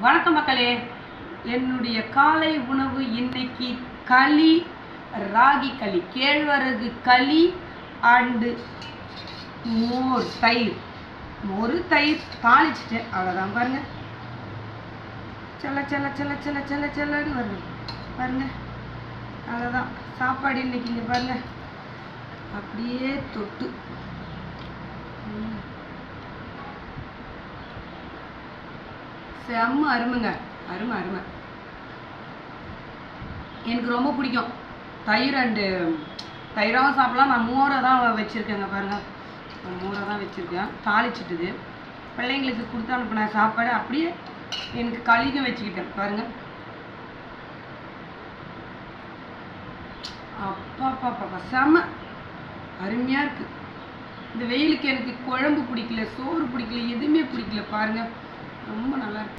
வணக்கம் மக்களே. என்னுடைய காலை உணவு இன்னைக்கு களி, ராகி களி, கேழ்வரகு களி அண்டு மோர் தயிர் தாளிச்சிட்டேன். அவ்வளோதான் பாருங்க. செல்லன்னு வருது பாருங்க. அவ்வளோதான் சாப்பாடு இன்னைக்கு. இங்கே பாருங்க, அப்படியே தொட்டு செம்ம அருமைங்க. அருமை. எனக்கு ரொம்ப பிடிக்கும் தயிர் அண்டு தயிராகவும் சாப்பிடலாம். நான் மோரை தான் வச்சுருக்கேங்க பாருங்க. மோரை தான் வச்சுருக்கேன் தாளிச்சிட்டுது. பிள்ளைங்களுக்கு கொடுத்து அனுப்பின சாப்பாடு அப்படியே எனக்கு களிக்கும் வச்சுக்கிட்டேன் பாருங்க. அப்பா செம்ம அருமையாக இருக்குது. இந்த வெயிலுக்கு எனக்கு குழம்பு பிடிக்கல, சோறு பிடிக்கல, எதுவுமே பிடிக்கல பாருங்க. ரொம்ப நல்லா இருக்கு.